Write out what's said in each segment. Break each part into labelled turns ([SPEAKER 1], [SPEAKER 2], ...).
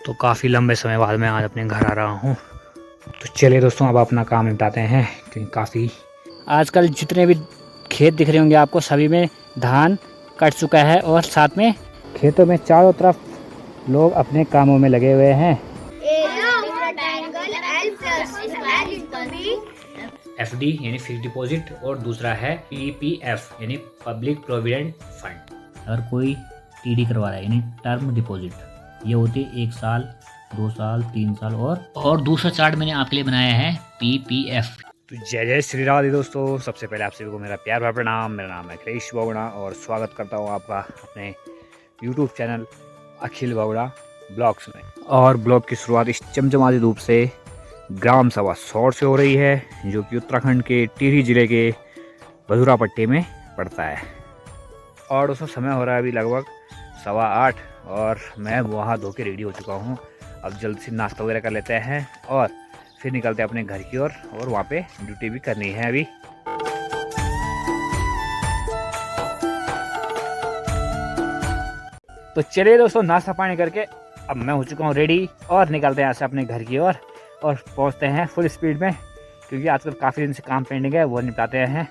[SPEAKER 1] तो काफ़ी लंबे समय बाद मैं आज अपने घर आ रहा हूँ। तो चलिए दोस्तों, अब अपना काम निपटाते हैं क्योंकि काफ़ी आजकल जितने भी खेत दिख रहे होंगे आपको, सभी में धान कट चुका है और साथ में खेतों में चारों तरफ लोग अपने कामों में लगे हुए हैं। FD यानी फिक्स डिपॉजिट और दूसरा है PPF यानी पब्लिक प्रोविडेंट फंड। अगर कोई TD करवा रहा है यानी टर्म डिपॉजिट, ये होती है 1 साल, 2 साल, 3 साल और दूसरा चार्ट मैंने आपके लिए बनाया है PPF। तो जय जय श्री राधे दोस्तों, सबसे पहले आप सभी को मेरा प्यार भरा प्रणाम। मेरा नाम है अखिलेश बावड़ा और स्वागत करता हूँ आपका अपने YouTube चैनल अखिल बावड़ा ब्लॉग्स में। और ब्लॉग की शुरुआत इस चमचमाती धूप से ग्राम सभा सौर से हो रही है, जो कि उत्तराखंड के टिहरी जिले के भदूरा पट्टी में पड़ता है। और उसमें समय हो रहा है अभी लगभग 8:15 और मैं वहाँ धो के रेडी हो चुका हूँ। अब जल्द से नाश्ता वगैरह कर लेते हैं और फिर निकलते हैं अपने घर की ओर और वहाँ पे ड्यूटी भी करनी है अभी। तो चलिए दोस्तों, नाश्ता पानी करके अब मैं हो चुका हूँ रेडी और निकलते हैं यहाँ से अपने घर की ओर और पहुँचते हैं फुल स्पीड में, क्योंकि आजकल काफ़ी दिन से काम पेंडिंग है, वो निपटाते हैं।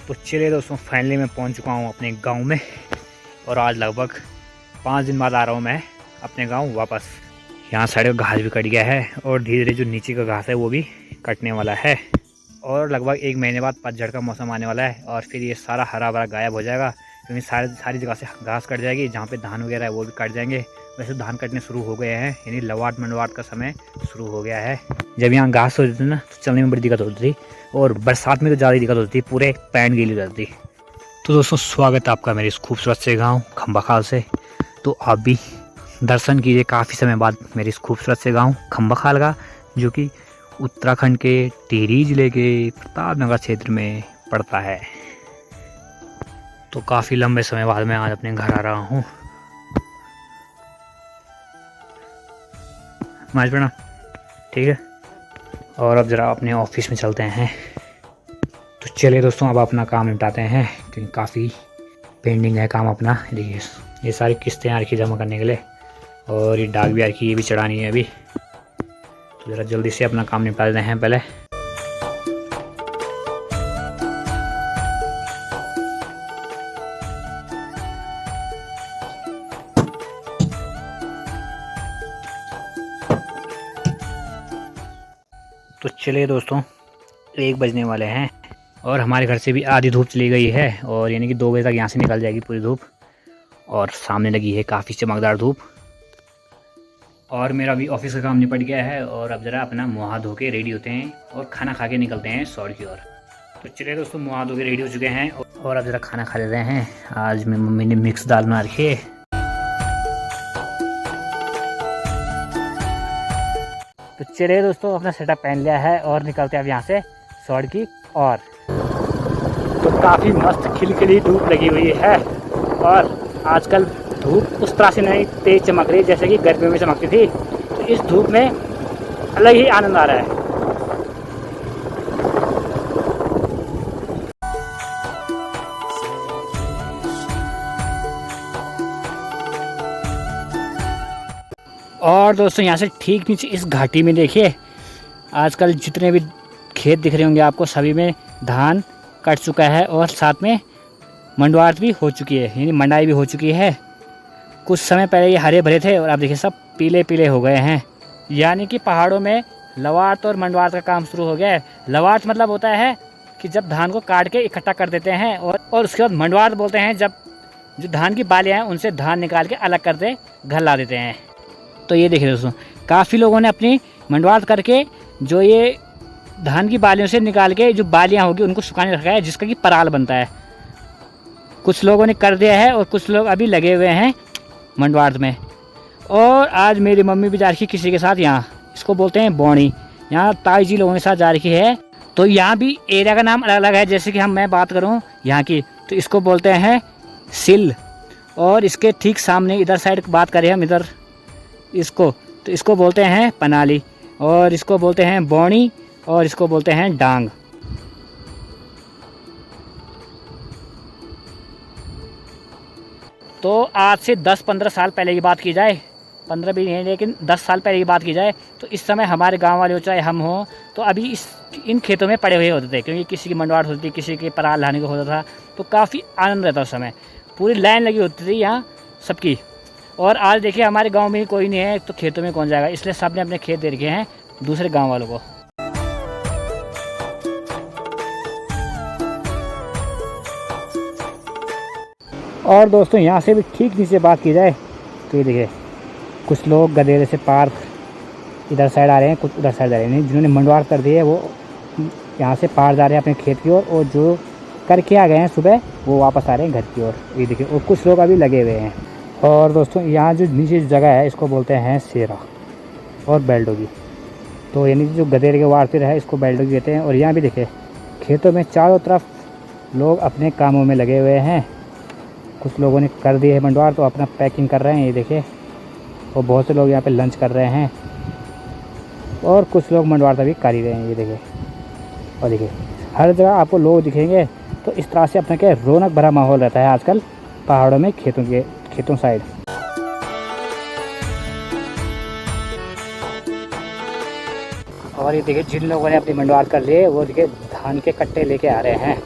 [SPEAKER 1] तो चलिए दोस्तों, फाइनली मैं पहुंच चुका हूं अपने गांव में और आज लगभग 5 दिन बाद आ रहा हूं मैं अपने गांव वापस। यहां साइड का घास भी कट गया है और धीरे धीरे जो नीचे का घास है वो भी कटने वाला है और लगभग 1 महीने बाद पतझड़ का मौसम आने वाला है और फिर ये सारा हरा भरा गायब हो जाएगा, क्योंकि सारी जगह से घास कट जाएगी। जहाँ पे धान वगैरह है वो भी कट जाएंगे। वैसे धान कटने शुरू हो गए हैं, यानी लवाट मंडवाट का समय शुरू हो गया है। जब यहाँ घास होती थी ना तो चलने में बड़ी दिक्कत होती थी और बरसात में तो ज़्यादा दिक्कत होती थी, पूरे पैंट गीली हो जाती। तो दोस्तों, स्वागत है आपका मेरे इस खूबसूरत से गांव खम्बाखाल से। तो आप भी दर्शन कीजिए काफ़ी समय बाद मेरे इस खूबसूरत से गांव खम्बाखाल का, जो कि उत्तराखंड के टिहरी जिले के प्रतापनगर क्षेत्र में पड़ता है। तो काफ़ी लंबे समय बाद मैं आज अपने घर आ रहा हूँ। माज प्रणाम, ठीक है। और अब ज़रा अपने ऑफिस में चलते हैं। तो चलिए दोस्तों, अब अपना काम निपटाते हैं क्योंकि काफ़ी पेंडिंग है काम अपना। देखिए, ये सारी किस्तें आ रखी जमा करने के लिए और ये डाक भी आ रखी, ये भी चढ़ानी है अभी। तो ज़रा जल्दी से अपना काम निपटा देते हैं पहले। तो चलिए दोस्तों, 1 बजने वाले हैं और हमारे घर से भी आधी धूप चली गई है और यानी कि 2 बजे तक यहाँ से निकल जाएगी पूरी धूप और सामने लगी है काफ़ी चमकदार धूप। और मेरा भी ऑफिस का काम निपट गया है और अब ज़रा अपना मुँह हाथ धो के रेडी होते हैं और खाना खा के निकलते हैं सौर की ओर। तो चलिए दोस्तों, मुँह हाथ धो के रेडी हो चुके हैं और अब ज़रा खाना खा लेते हैं। आज मेरी मम्मी ने मिक्स दाल बना रखी है। तो चलिए दोस्तों, अपना सेटअप पहन लिया है और निकलते हैं अब यहाँ से सौर की ओर। तो काफ़ी मस्त खिलखिली धूप लगी हुई है और आजकल धूप उस तरह से नहीं तेज चमक रही जैसे कि गर्मियों में चमकती थी। तो इस धूप में अलग ही आनंद आ रहा है। और दोस्तों, यहाँ से ठीक नीचे इस घाटी में देखिए, आजकल जितने भी खेत दिख रहे होंगे आपको, सभी में धान कट चुका है और साथ में मंडवार भी हो चुकी है, यानी मंडाई भी हो चुकी है। कुछ समय पहले ये हरे भरे थे और अब देखिए सब पीले पीले हो गए हैं, यानी कि पहाड़ों में लवाट और मंडवार का काम शुरू हो गया है। लवाट मतलब होता है कि जब धान को काट के इकट्ठा कर देते हैं और उसके बाद मंडवार बोलते हैं जब जो धान की बालियाँ हैं उनसे धान निकाल के अलग करते घर ला देते हैं। तो ये देखिए दोस्तों, काफ़ी लोगों ने अपनी मंडवार करके जो ये धान की बालियों से निकाल के जो बालियाँ होगी उनको सुखाने रखा है, जिसका कि पराल बनता है। कुछ लोगों ने कर दिया है और कुछ लोग अभी लगे हुए हैं मंडवार में। और आज मेरी मम्मी भी जा रही किसी के साथ यहाँ, इसको बोलते हैं बौणी, यहाँ ताजी लोगों के साथ जा रखी है। तो यहाँ भी एरिया का नाम अलग अलग है। जैसे कि मैं बात करूँ यहाँ की, तो इसको बोलते हैं सिल, और इसके ठीक सामने इधर साइड बात करें हम इधर इसको, तो इसको बोलते हैं पनाली, और इसको बोलते हैं बौनी, और इसको बोलते हैं डांग। तो आज से 10-15 साल पहले की बात की जाए, 15 भी नहीं लेकिन 10 साल पहले की बात की जाए, तो इस समय हमारे गांव वाले हो चाहे हम हो, तो अभी इन खेतों में पड़े हुए होते थे, क्योंकि किसी की मंडवाट होती थी, किसी के पराल लाने को होता था, तो काफ़ी आनंद रहता उस समय। पूरी लाइन लगी होती थी यहाँ सबकी। और आज देखिए हमारे गांव में कोई नहीं है, तो खेतों में कौन जाएगा, इसलिए सब ने अपने खेत दे रखे हैं दूसरे गांव वालों को। और दोस्तों यहाँ से भी ठीक नीचे बात की जाए तो ये देखिए कुछ लोग गधेरे से पार इधर साइड आ रहे हैं, कुछ उधर साइड आ रहे हैं। जिन्होंने मंडवार कर दी है वो यहाँ से पार जा रहे हैं अपने खेत की ओर, और जो करके आ गए हैं सुबह वो वापस आ रहे हैं घर की ओर। ये देखिए, और कुछ लोग अभी लगे हुए हैं। और दोस्तों यहाँ जो नीचे जगह है इसको बोलते हैं सेरा और बैलडोगी। तो यानी जो गधेरे के वार पे है इसको बैलडोगी कहते हैं। और यहाँ भी देखिए खेतों में चारों तरफ लोग अपने कामों में लगे हुए हैं। कुछ लोगों ने कर दिए है मंडवार, तो अपना पैकिंग कर रहे हैं, ये देखिए। और बहुत से लोग यहाँ पे लंच कर रहे हैं, और कुछ लोग मंडवार तभी कर ही रहे हैं, ये देखिए। और देखिए हर जगह आपको लोग दिखेंगे। तो इस तरह से अपने के रौनक भरा माहौल रहता है आजकल पहाड़ों में, खेतों साइड। और ये देखिए जिन लोगों ने अपनी मंडवार कर लिए वो देखिए धान के कट्टे लेके आ रहे हैं।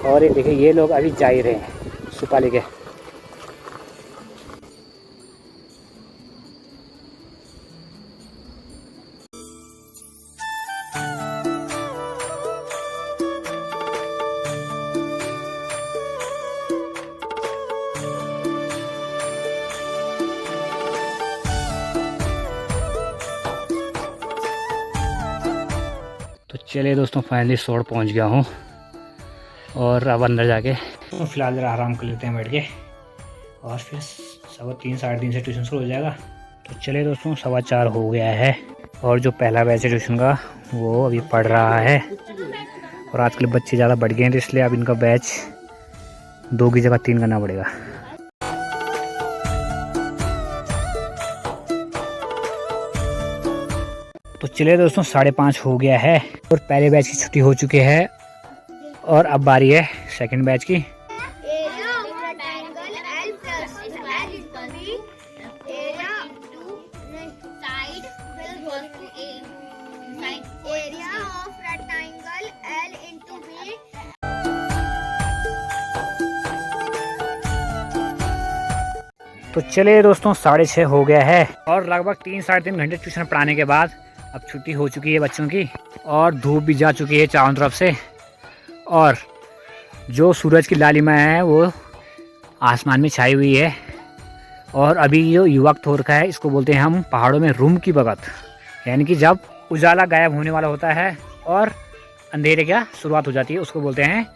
[SPEAKER 1] और ये देखिए ये लोग अभी जा ही रहे हैं सुपा लेके। तो चलिए दोस्तों फाइनली सोड़ पहुंच गया हूँ, और अब अंदर जाके तो फिलहाल जरा आराम कर लेते हैं बैठ के, और फिर 3:30 से ट्यूशन शुरू हो जाएगा। तो चलिए दोस्तों 4:15 हो गया है, और जो पहला बैच है ट्यूशन का वो अभी पढ़ रहा है। और आजकल बच्चे ज़्यादा बढ़ गए हैं, तो इसलिए अब इनका बैच 2 की जगह 3 करना पड़ेगा। तो चलिए दोस्तों 5:30 हो गया है, और पहले बैच की छुट्टी हो चुकी है, और अब बारी है सेकंड बैच की। तो चलिए दोस्तों 6:30 हो गया है, और लगभग 3-3.5 घंटे ट्यूशन पढ़ाने के बाद अब छुट्टी हो चुकी है बच्चों की, और धूप भी जा चुकी है चारों तरफ से, और जो सूरज की लालिमा है वो आसमान में छाई हुई है। और अभी जो वक्त हो रखा है इसको बोलते हैं हम पहाड़ों में रूम की बगत, यानी कि जब उजाला गायब होने वाला होता है और अंधेरे क्या शुरुआत हो जाती है, उसको बोलते हैं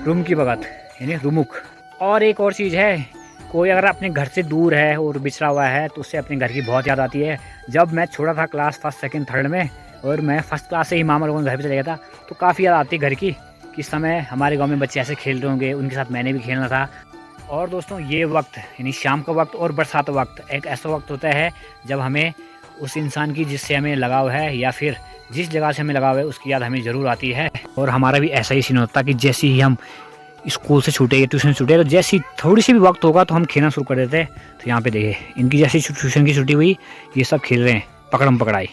[SPEAKER 1] रूम की बगत, यानी रुमुक। और एक और चीज़ है, कोई अगर अपने घर से दूर है और बिछड़ा हुआ है तो उससे अपने घर की बहुत याद आती है। जब मैं छोटा था क्लास 1st, 2nd, 3rd में, और मैं फर्स्ट क्लास से ही मामा लोगों के घर पे चले गया था, तो काफ़ी याद आती है घर की, किस समय हमारे गांव में बच्चे ऐसे खेल रहे होंगे, उनके साथ मैंने भी खेलना था। और दोस्तों ये वक्त यानी शाम का वक्त और बरसात वक्त एक ऐसा वक्त होता है जब हमें उस इंसान की जिससे हमें लगाव है, या फिर जिस जगह से हमें लगाव है, उसकी याद हमें ज़रूर आती है। और हमारा भी ऐसा ही सीन होता कि जैसे ही हम स्कूल से छूटे या ट्यूशन से छूटे, तो जैसी थोड़ी सी भी वक्त होगा तो हम खेलना शुरू कर देते हैं। तो यहाँ पे देखिए इनकी जैसी ट्यूशन की छुट्टी हुई, ये सब खेल रहे हैं पकड़म पकड़ाई।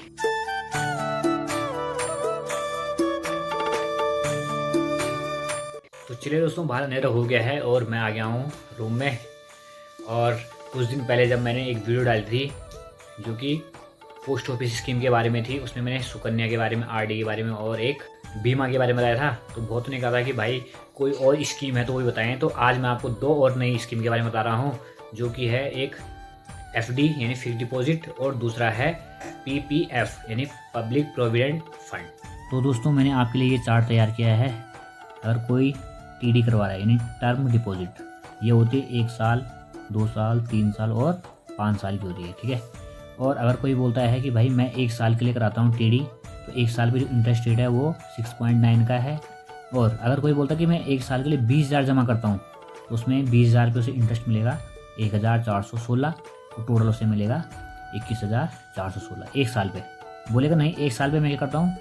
[SPEAKER 1] तो चलिए दोस्तों बाहर अंधेरा हो गया है, और मैं आ गया हूँ रूम में। और कुछ दिन पहले जब मैंने एक वीडियो डाली थी जो कि पोस्ट ऑफिस स्कीम के बारे में थी, उसमें मैंने सुकन्या के बारे में, RD के बारे में और एक बीमा के बारे में बताया था। तो बहुत ने कहा था कि भाई कोई और स्कीम है तो वही बताएं। तो आज मैं आपको 2 और नई स्कीम के बारे में बता रहा हूँ, जो कि है एक FD यानी फिक्स डिपॉजिट, और दूसरा है PPF यानी पब्लिक प्रोविडेंट फंड। तो दोस्तों मैंने आपके लिए ये चार्ट तैयार किया है। अगर कोई TD करवा रहा है यानी टर्म डिपॉजिट, ये होती है 1 साल, 2 साल, 3 साल और 5 साल की होती है, ठीक है। और अगर कोई बोलता है कि भाई मैं 1 साल के लिए कराता हूँ टीडी, तो 1 साल पे जो इंटरेस्ट रेट है वो 6.9 का है। और अगर कोई बोलता है कि मैं 1 साल के लिए 20,000 जमा करता हूँ, तो उसमें 20,000 रुपये उसे इंटरेस्ट मिलेगा 1,416, तो टोटल उसे मिलेगा 21,416 1 साल पे। बोलेगा नहीं 1 साल पे मैं क्या करता हूँ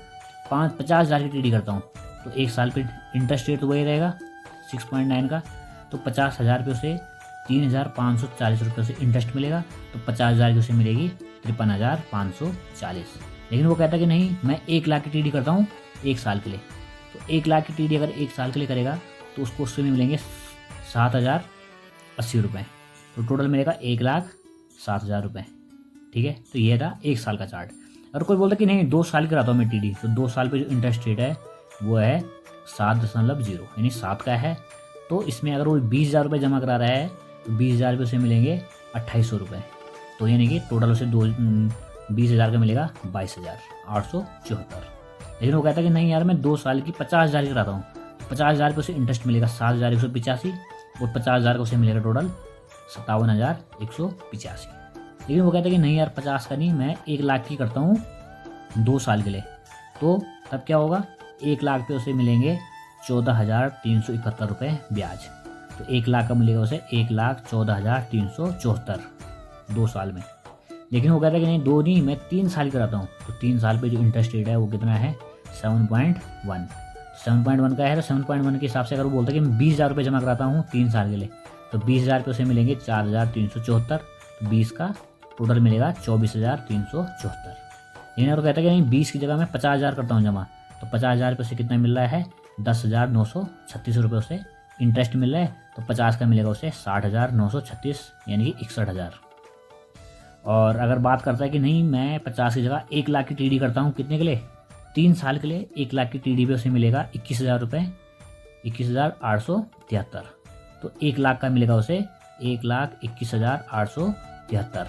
[SPEAKER 1] 50,000 की टीडी करता हूँ, तो 1 साल पे इंटरेस्ट रेट तो वही रहेगा 6.9 का, तो 50,000 पे उसे 3,540 रुपये से इंटरेस्ट मिलेगा, तो 50,000 की उसे मिलेगी 53,540। लेकिन वो कहता है कि नहीं मैं 1 लाख की टीडी करता हूँ 1 साल के लिए, तो 1 लाख की टीडी अगर 1 साल के लिए करेगा तो उसको उससे मिलेंगे 7,080 रुपये, तो टोटल मिलेगा 1,07,000 रुपये। ठीक है, तो ये था 1 साल का चार्ट। अगर कोई बोलता कि नहीं 2 साल कराता हूँ मैं टीडी, तो 2 साल पे जो इंटरेस्ट रेट है वो है 7.0 यानी 7 का है। तो इसमें अगर वो 20,000 रुपये जमा करा रहा है तो 20,000 रुपये उसे मिलेंगे 2,800 रुपये, तो यानी कि टोटल उसे 20,000 का मिलेगा 22,874। लेकिन वो कहता है कि नहीं यार मैं 2 साल की 50,000 की कराता हूँ, तो 50,000 रुपये उसे इंटरेस्ट मिलेगा 7,185, और 50,000 का उसे मिलेगा टोटल 57,185। लेकिन वो कहता है कि नहीं यार 50 का नहीं मैं 1 लाख की करता हूँ 2 साल के लिए, तो तब क्या होगा 1 लाख पे उसे मिलेंगे 14,371 रुपये ब्याज, तो 1 लाख का मिलेगा उसे 1,14,374 2 साल में। लेकिन वो कहता है कि नहीं 2 नहीं मैं 3 साल कराता हूँ, तो 3 साल पे जो इंटरेस्ट रेट है वो कितना है 7.1। 7.1 का है, तो 7.1 के हिसाब से अगर वो बोलता है कि मैं 20,000 रुपये जमा कराता हूँ 3 साल के लिए, तो 20,000 रुपये उसे मिलेंगे 4,374, तो 20 का टोटल मिलेगा 24,374। लेकिन अगर कहता है कि नहीं 20 की जगह मैं 50,000 करता हूँ जमा, तो 50,000 रुपये से कितना मिल रहा है 10,936 रुपये उसे इंटरेस्ट मिल रहा है, तो 50 का मिलेगा उसे 60,936 यानी कि 61,000। और अगर बात करता है कि नहीं मैं 50 की जगह 1 लाख की टीडी करता हूँ कितने के लिए 3 साल के लिए, 1 लाख की टीडी पे उसे मिलेगा 21,000 रुपये 21,873, तो 1 लाख का मिलेगा उसे 1,21,873।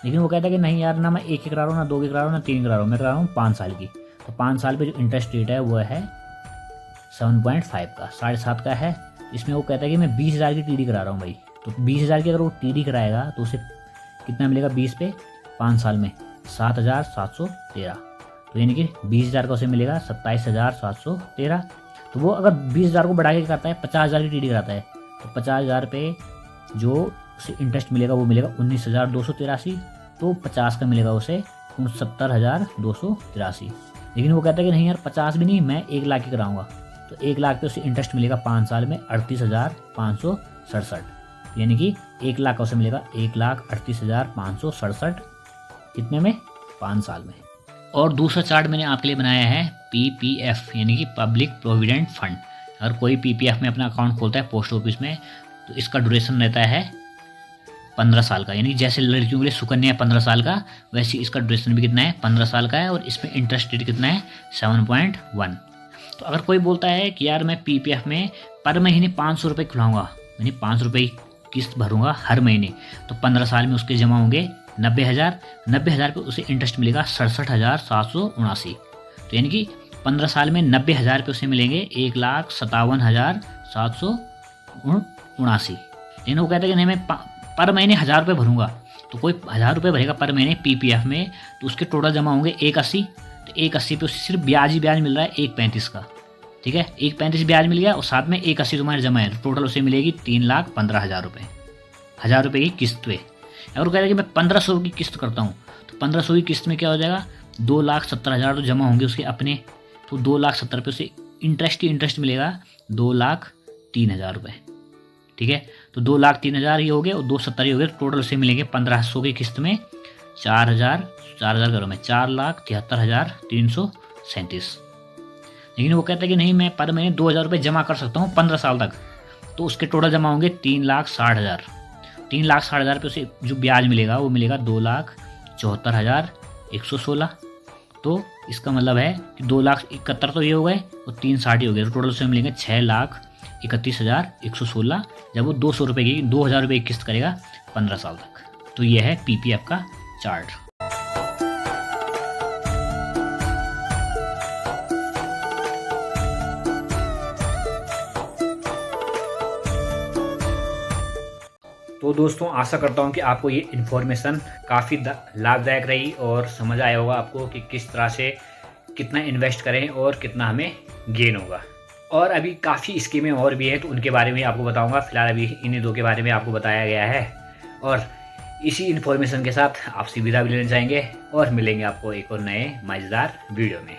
[SPEAKER 1] लेकिन वो कहता है कि नहीं यार ना मैं 1 की करा रहा हूँ ना 2 की करा रहा हूँ ना 3 की करा रहा हूँ, मैं करा रहा हूँ 5 साल की, तो 5 साल पे जो इंटरेस्ट रेट है वो है 7.5 का 7.5 का है। इसमें वो कहता है कि मैं 20,000 की टीडी करा रहा हूँ भाई, तो 20,000 की अगर वो टीडी कराएगा तो उसे कितना मिलेगा 20 पे 5 साल में 7,713, तो यानी कि 20,000 का उसे मिलेगा 27,713। तो वो अगर 20,000 को बढ़ा के करता है 50,000 की टीडी कराता है, तो 50,000 पे जो उसे इंटरेस्ट मिलेगा वो मिलेगा 19,283, तो 50 का मिलेगा उसे 69,283। लेकिन वो कहता है कि नहीं यार 50 भी नहीं मैं 1 लाख की कराऊंगा, तो 1 लाख पे उसे इंटरेस्ट मिलेगा 5 साल में 38,567, यानी कि 1 लाख का उसे मिलेगा 1,38,567 कितने में 5 साल में। और दूसरा चार्ट मैंने आपके लिए बनाया है PPF यानी कि पब्लिक प्रोविडेंट फंड। अगर कोई PPF में अपना अकाउंट खोलता है पोस्ट ऑफिस में, तो इसका ड्यूरेशन रहता है 15 साल का, यानी जैसे लड़कियों के लिए सुकन्या 15 साल का, वैसे इसका ड्यूरेशन भी कितना है 15 साल का है, और इसमें इंटरेस्ट रेट कितना है 7.1। तो अगर कोई बोलता है कि यार मैं PPF में पर महीने 500 रुपये खुलाऊँगा, यानी 500 रुपये किस्त भरूंगा हर महीने, तो 15 साल में उसके जमा होंगे 90,000 पे उसे इंटरेस्ट मिलेगा 67,779, तो यानी कि 15 साल में 90,000 पे उसे मिलेंगे 1,57,779। लेकिन वो कहता है कि नहीं मैं पर महीने 1,000 रुपये भरूंगा, तो कोई 1,000 रुपये भरेगा पर महीने PPF में, तो उसके टोटल जमा होंगे 1,80, तो 1,80 पे उसे सिर्फ ब्याज ही ब्याज मिल रहा है 1,35 का। ठीक है, 1,35 ब्याज मिल गया और साथ में 1,80 तुम्हारे जमा है, तो टोटल उसे मिलेगी 3,15,000 रुपये 1,000 रुपये की किस्त पे। अगर कहता है कि मैं 1,500 की किस्त करता हूँ, तो 1,500 की किस्त में क्या हो जाएगा 2,70,000 तो जमा होंगे उसके अपने, तो 2,70,000 पे उसे इंटरेस्ट ही इंटरेस्ट मिलेगा 2,03,000 रुपये। ठीक है, तो 2,03,000 ये हो गए और 2,70,000 ये हो गए, टोटल उसे मिलेंगे 1,500 की किस्त में 4,000 घरों में 4,73,337। लेकिन वो कहता है कि नहीं मैं पर महीने 2,000 रुपये जमा कर सकता हूँ 15 साल तक, तो उसके टोटल जमा होंगे 3,60,000। 3,60,000 पे उसे जो ब्याज मिलेगा वो मिलेगा 2,74,116। तो इसका मतलब है कि 2,71,000 तो ये हो गए और 3,60,000 हो गए, तो टोटल उसे मिलेंगे 6,31,116 जब वो 200 रुपये की 2,000 रुपये की किस्त करेगा 15 साल तक। तो ये है PPF का चार्ट। तो दोस्तों आशा करता हूँ कि आपको ये इन्फॉर्मेशन काफ़ी लाभदायक रही और समझ आया होगा आपको कि किस तरह से कितना इन्वेस्ट करें और कितना हमें गेन होगा। और अभी काफ़ी स्कीमें और भी हैं तो उनके बारे में आपको बताऊंगा। फिलहाल अभी इन्हीं दो के बारे में आपको बताया गया है और इसी इन्फॉर्मेशन के साथ आपसे विदा भी लेना चाहेंगे और मिलेंगे आपको एक और नए मज़ेदार वीडियो में।